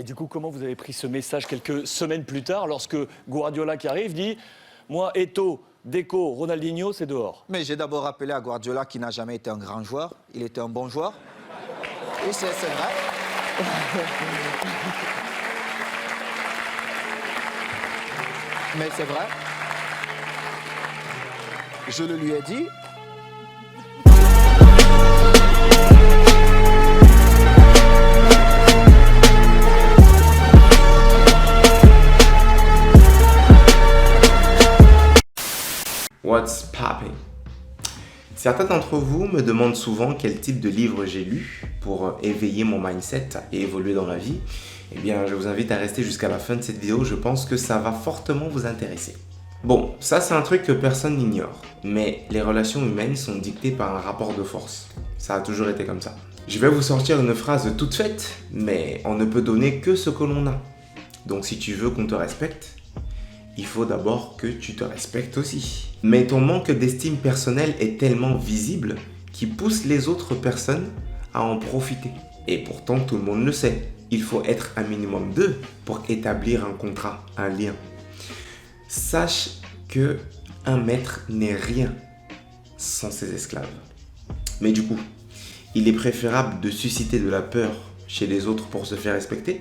Et du coup, comment vous avez pris ce message quelques semaines plus tard, lorsque Guardiola qui arrive dit « Moi, Eto'o, Deco, Ronaldinho, c'est dehors ». Mais j'ai d'abord rappelé à Guardiola qui n'a jamais été un grand joueur. Il était un bon joueur. Et c'est vrai. Mais c'est vrai. Je le lui ai dit. What's popping? Certains d'entre vous me demandent souvent quel type de livre j'ai lu pour éveiller mon mindset et évoluer dans la vie. Eh bien, je vous invite à rester jusqu'à la fin de cette vidéo, je pense que ça va fortement vous intéresser. Bon, ça c'est un truc que personne n'ignore, mais les relations humaines sont dictées par un rapport de force. Ça a toujours été comme ça. Je vais vous sortir une phrase toute faite, mais on ne peut donner que ce que l'on a. Donc si tu veux qu'on te respecte, il faut d'abord que tu te respectes aussi. Mais ton manque d'estime personnelle est tellement visible qu'il pousse les autres personnes à en profiter. Et pourtant, tout le monde le sait. Il faut être un minimum deux pour établir un contrat, un lien. Sache que un maître n'est rien sans ses esclaves. Mais du coup, il est préférable de susciter de la peur chez les autres pour se faire respecter.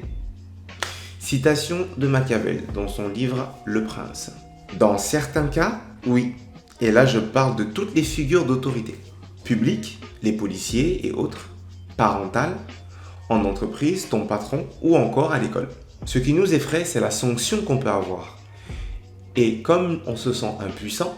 Citation de Machiavel dans son livre Le Prince. Dans certains cas, oui. Et là, je parle de toutes les figures d'autorité. Publiques, les policiers et autres. Parentales, en entreprise, ton patron ou encore à l'école. Ce qui nous effraie, c'est la sanction qu'on peut avoir. Et comme on se sent impuissant,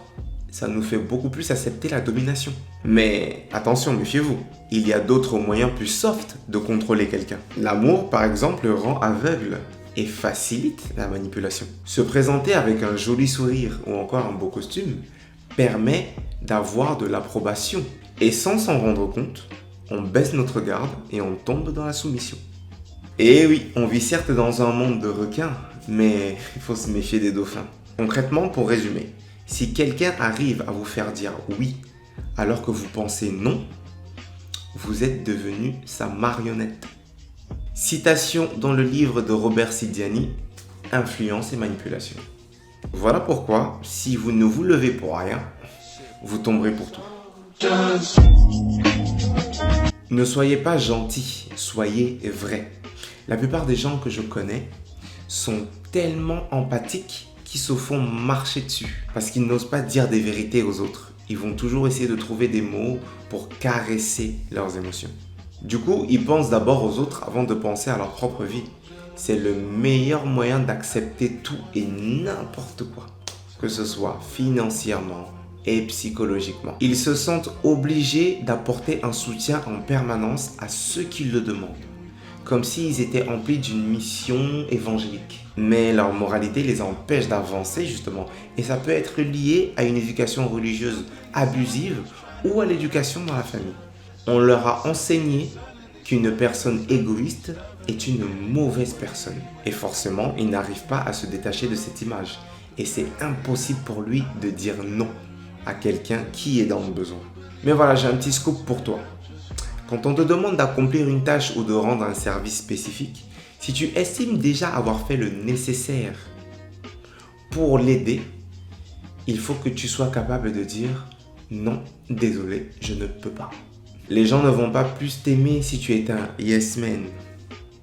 ça nous fait beaucoup plus accepter la domination. Mais attention, méfiez-vous. Il y a d'autres moyens plus soft de contrôler quelqu'un. L'amour, par exemple, rend aveugle et facilite la manipulation. Se présenter avec un joli sourire ou encore un beau costume permet d'avoir de l'approbation. Et sans s'en rendre compte, on baisse notre garde et on tombe dans la soumission. Et oui, on vit certes dans un monde de requins, mais il faut se méfier des dauphins. Concrètement, pour résumer, si quelqu'un arrive à vous faire dire oui alors que vous pensez non, vous êtes devenu sa marionnette. Citation dans le livre de Robert Cialdini, Influence et manipulation. Voilà pourquoi, si vous ne vous levez pour rien, vous tomberez pour tout. Ne soyez pas gentil, soyez vrai. La plupart des gens que je connais sont tellement empathiques qu'ils se font marcher dessus parce qu'ils n'osent pas dire des vérités aux autres. Ils vont toujours essayer de trouver des mots pour caresser leurs émotions. Du coup, ils pensent d'abord aux autres avant de penser à leur propre vie. C'est le meilleur moyen d'accepter tout et n'importe quoi, que ce soit financièrement et psychologiquement. Ils se sentent obligés d'apporter un soutien en permanence à ceux qui le demandent, comme s'ils étaient emplis d'une mission évangélique. Mais leur moralité les empêche d'avancer justement, et ça peut être lié à une éducation religieuse abusive ou à l'éducation dans la famille. On leur a enseigné qu'une personne égoïste est une mauvaise personne. Et forcément, il n'arrive pas à se détacher de cette image. Et c'est impossible pour lui de dire non à quelqu'un qui est dans le besoin. Mais voilà, j'ai un petit scoop pour toi. Quand on te demande d'accomplir une tâche ou de rendre un service spécifique, si tu estimes déjà avoir fait le nécessaire pour l'aider, il faut que tu sois capable de dire « Non, désolé, je ne peux pas ». Les gens ne vont pas plus t'aimer si tu es un yes man.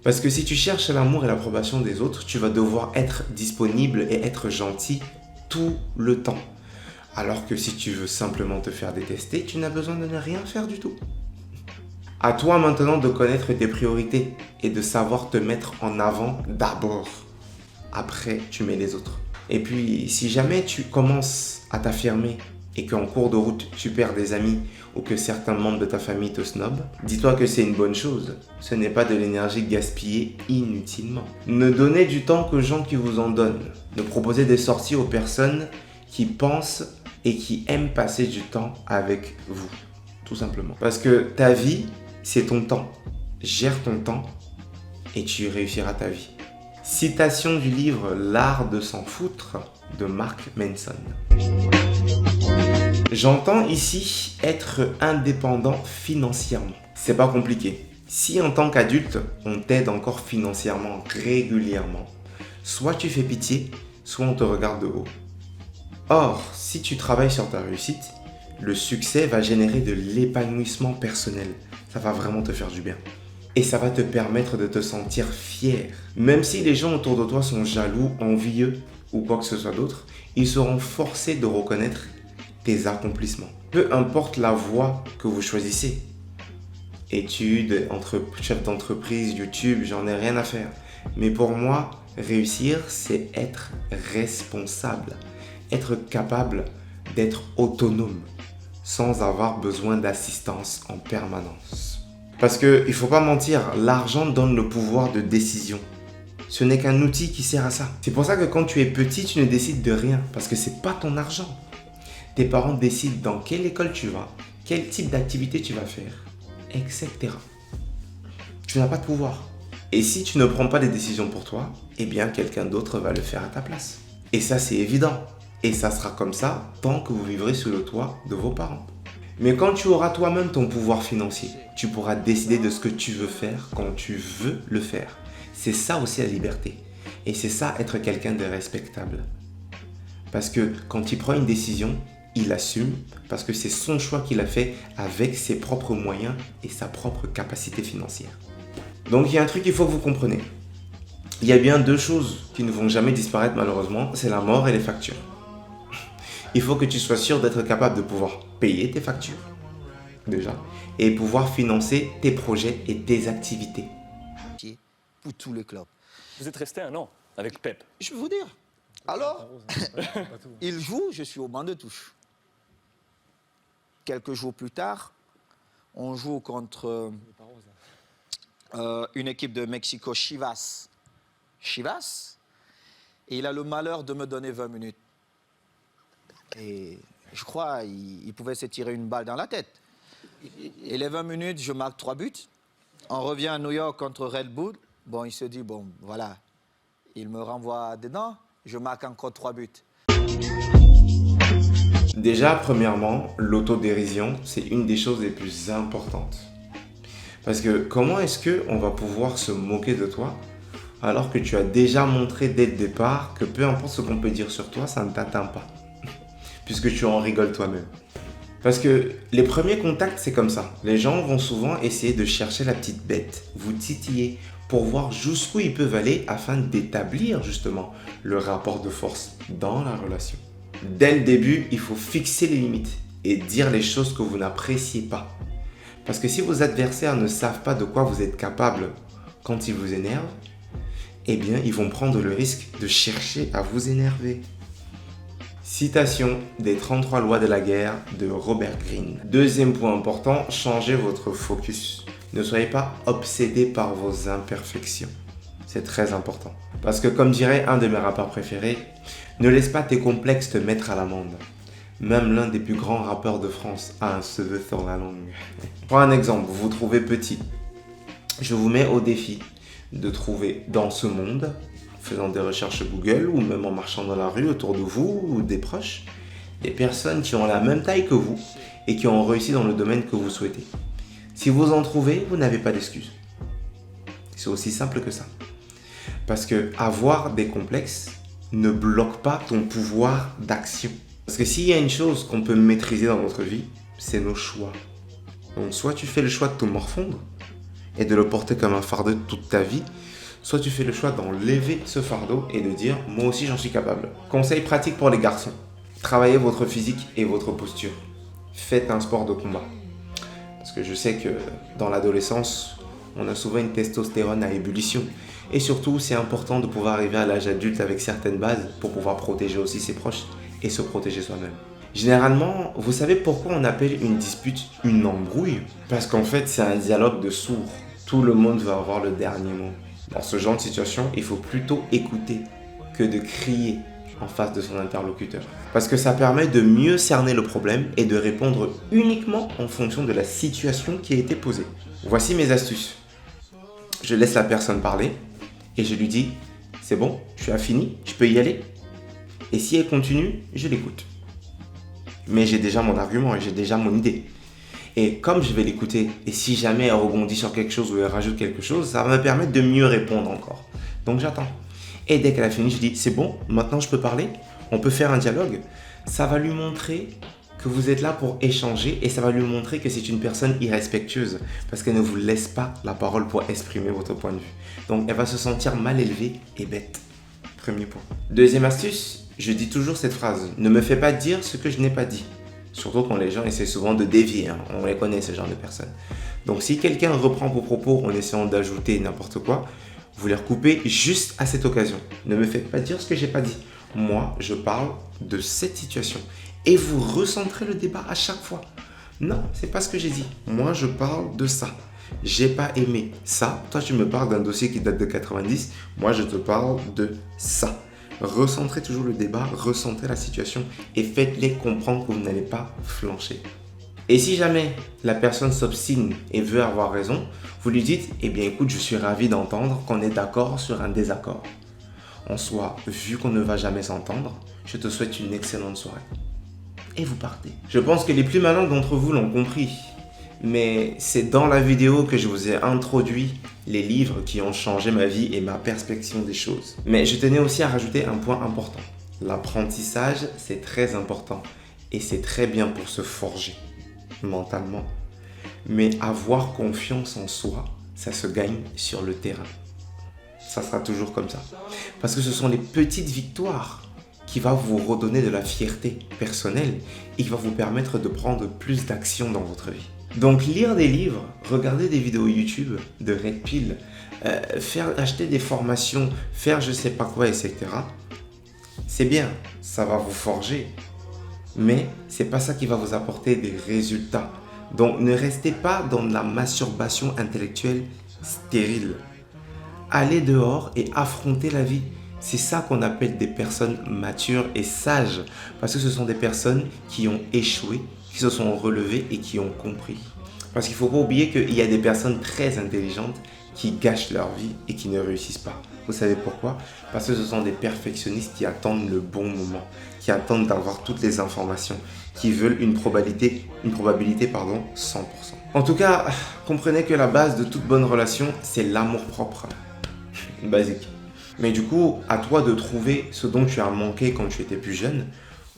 Parce que si tu cherches l'amour et l'approbation des autres, tu vas devoir être disponible et être gentil tout le temps. Alors que si tu veux simplement te faire détester, tu n'as besoin de ne rien faire du tout. À toi maintenant de connaître tes priorités et de savoir te mettre en avant d'abord. Après, tu mets les autres. Et puis, si jamais tu commences à t'affirmer et qu'en cours de route, tu perds des amis ou que certains membres de ta famille te snobent, dis-toi que c'est une bonne chose. Ce n'est pas de l'énergie gaspillée inutilement. Ne donnez du temps qu'aux gens qui vous en donnent. Ne proposez des sorties aux personnes qui pensent et qui aiment passer du temps avec vous. Tout simplement. Parce que ta vie, c'est ton temps. Gère ton temps et tu réussiras ta vie. Citation du livre L'art de s'en foutre de Mark Manson. J'entends ici être indépendant financièrement. C'est pas compliqué. Si en tant qu'adulte, on t'aide encore financièrement régulièrement, soit tu fais pitié, soit on te regarde de haut. Or, si tu travailles sur ta réussite, le succès va générer de l'épanouissement personnel. Ça va vraiment te faire du bien. Et ça va te permettre de te sentir fier. Même si les gens autour de toi sont jaloux, envieux ou quoi que ce soit d'autre, ils seront forcés de reconnaître tes accomplissements. Peu importe la voie que vous choisissez. Études, chef d'entreprise, YouTube, j'en ai rien à faire. Mais pour moi, réussir, c'est être responsable. Être capable d'être autonome sans avoir besoin d'assistance en permanence. Parce qu'il ne faut pas mentir, l'argent donne le pouvoir de décision. Ce n'est qu'un outil qui sert à ça. C'est pour ça que quand tu es petit, tu ne décides de rien. Parce que ce n'est pas ton argent. Tes parents décident dans quelle école tu vas, quel type d'activité tu vas faire, etc. Tu n'as pas de pouvoir. Et si tu ne prends pas des décisions pour toi, eh bien quelqu'un d'autre va le faire à ta place. Et ça, c'est évident. Et ça sera comme ça tant que vous vivrez sous le toit de vos parents. Mais quand tu auras toi-même ton pouvoir financier, tu pourras décider de ce que tu veux faire quand tu veux le faire. C'est ça aussi la liberté. Et c'est ça être quelqu'un de respectable. Parce que quand il prend une décision, il assume parce que c'est son choix qu'il a fait avec ses propres moyens et sa propre capacité financière. Donc il y a un truc qu'il faut que vous compreniez. Il y a bien deux choses qui ne vont jamais disparaître malheureusement, c'est la mort et les factures. Il faut que tu sois sûr d'être capable de pouvoir payer tes factures, déjà, et pouvoir financer tes projets et tes activités. Pour tous les clubs. Vous êtes resté 1 an avec Pep. Je vais vous dire. Alors, il joue, je suis au banc de touche. Quelques jours plus tard, on joue contre une équipe de Mexico, Chivas. Et il a le malheur de me donner 20 minutes. Et je crois qu'il pouvait se tirer une balle dans la tête. Et les 20 minutes, je marque 3 buts. On revient à New York contre Red Bull. Bon, il se dit, bon, voilà. Il me renvoie dedans, je marque encore 3 buts. Déjà, premièrement, l'autodérision, c'est une des choses les plus importantes. Parce que comment est-ce qu'on va pouvoir se moquer de toi alors que tu as déjà montré dès le départ que peu importe ce qu'on peut dire sur toi, ça ne t'atteint pas. Puisque tu en rigoles toi-même. Parce que les premiers contacts, c'est comme ça. Les gens vont souvent essayer de chercher la petite bête, vous titiller, pour voir jusqu'où ils peuvent aller afin d'établir justement le rapport de force dans la relation. Dès le début, il faut fixer les limites et dire les choses que vous n'appréciez pas. Parce que si vos adversaires ne savent pas de quoi vous êtes capable quand ils vous énervent, eh bien, ils vont prendre le risque de chercher à vous énerver. Citation des 33 lois de la guerre de Robert Greene. Deuxième point important, changez votre focus. Ne soyez pas obsédé par vos imperfections. C'est très important. Parce que comme dirait un de mes rappeurs préférés, ne laisse pas tes complexes te mettre à l'amende. Même l'un des plus grands rappeurs de France a un cheveu sur la langue. Prends un exemple, vous vous trouvez petit. Je vous mets au défi de trouver dans ce monde, faisant des recherches Google ou même en marchant dans la rue autour de vous ou des proches, des personnes qui ont la même taille que vous et qui ont réussi dans le domaine que vous souhaitez. Si vous en trouvez, vous n'avez pas d'excuses. C'est aussi simple que ça. Parce que avoir des complexes ne bloque pas ton pouvoir d'action. Parce que s'il y a une chose qu'on peut maîtriser dans notre vie, c'est nos choix. Donc soit tu fais le choix de te morfondre et de le porter comme un fardeau toute ta vie, soit tu fais le choix d'enlever ce fardeau et de dire « moi aussi j'en suis capable ». Conseil pratique pour les garçons. Travaillez votre physique et votre posture. Faites un sport de combat. Parce que je sais que dans l'adolescence, on a souvent une testostérone à ébullition. Et surtout, c'est important de pouvoir arriver à l'âge adulte avec certaines bases pour pouvoir protéger aussi ses proches et se protéger soi-même. Généralement, vous savez pourquoi on appelle une dispute une embrouille? Parce qu'en fait, c'est un dialogue de sourds. Tout le monde va avoir le dernier mot. Dans ce genre de situation, il faut plutôt écouter que de crier en face de son interlocuteur. Parce que ça permet de mieux cerner le problème et de répondre uniquement en fonction de la situation qui a été posée. Voici mes astuces. Je laisse la personne parler et je lui dis « c'est bon, tu as fini, je peux y aller ?» Et si elle continue, je l'écoute. Mais j'ai déjà mon argument et j'ai déjà mon idée. Et comme je vais l'écouter, et si jamais elle rebondit sur quelque chose ou elle rajoute quelque chose, ça va me permettre de mieux répondre encore. Donc j'attends. Et dès qu'elle a fini, je dis, c'est bon, maintenant je peux parler, on peut faire un dialogue. Ça va lui montrer que vous êtes là pour échanger et ça va lui montrer que c'est une personne irrespectueuse parce qu'elle ne vous laisse pas la parole pour exprimer votre point de vue. Donc elle va se sentir mal élevée et bête. Premier point. Deuxième astuce, je dis toujours cette phrase, ne me fais pas dire ce que je n'ai pas dit. Surtout quand les gens essaient souvent de dévier, hein. On les connaît ce genre de personnes. Donc si quelqu'un reprend vos propos en essayant d'ajouter n'importe quoi, vous les recoupez juste à cette occasion. Ne me faites pas dire ce que j'ai pas dit. Moi, je parle de cette situation. Et vous recentrez le débat à chaque fois. Non, c'est pas ce que j'ai dit. Moi, je parle de ça. J'ai pas aimé ça. Toi, tu me parles d'un dossier qui date de 90. Moi, je te parle de ça. Recentrez toujours le débat, recentrez la situation et faites-les comprendre que vous n'allez pas flancher. Et si jamais la personne s'obstine et veut avoir raison, vous lui dites, eh bien écoute, je suis ravi d'entendre qu'on est d'accord sur un désaccord. En soi, vu qu'on ne va jamais s'entendre, je te souhaite une excellente soirée. Et vous partez. Je pense que les plus malins d'entre vous l'ont compris. Mais c'est dans la vidéo que je vous ai introduit les livres qui ont changé ma vie et ma perspective des choses. Mais je tenais aussi à rajouter un point important. L'apprentissage, c'est très important. Et c'est très bien pour se forger mentalement. Mais avoir confiance en soi, ça se gagne sur le terrain. Ça sera toujours comme ça. Parce que ce sont les petites victoires qui vont vous redonner de la fierté personnelle et qui va vous permettre de prendre plus d'action dans votre vie. Donc lire des livres, regarder des vidéos YouTube de Red Pill, acheter des formations, faire je sais pas quoi, etc. C'est bien, ça va vous forger. Mais c'est pas ça qui va vous apporter des résultats. Donc ne restez pas dans la masturbation intellectuelle stérile. Allez dehors et affrontez la vie. C'est ça qu'on appelle des personnes matures et sages. Parce que ce sont des personnes qui ont échoué, qui se sont relevées et qui ont compris. Parce qu'il ne faut pas oublier qu'il y a des personnes très intelligentes qui gâchent leur vie et qui ne réussissent pas. Vous savez pourquoi? Parce que ce sont des perfectionnistes qui attendent le bon moment, qui attendent d'avoir toutes les informations, qui veulent une probabilité 100%. En tout cas, comprenez que la base de toute bonne relation, c'est l'amour-propre. Basique. Mais du coup, à toi de trouver ce dont tu as manqué quand tu étais plus jeune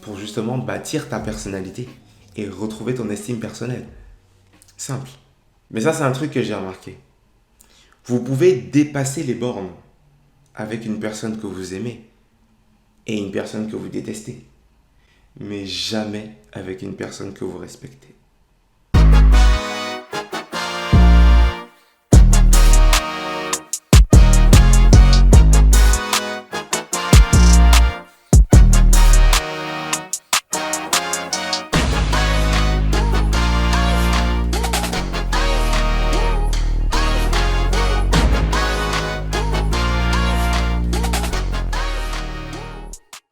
pour justement bâtir ta personnalité et retrouver ton estime personnelle. Simple. Mais ça, c'est un truc que j'ai remarqué. Vous pouvez dépasser les bornes avec une personne que vous aimez et une personne que vous détestez. Mais jamais avec une personne que vous respectez.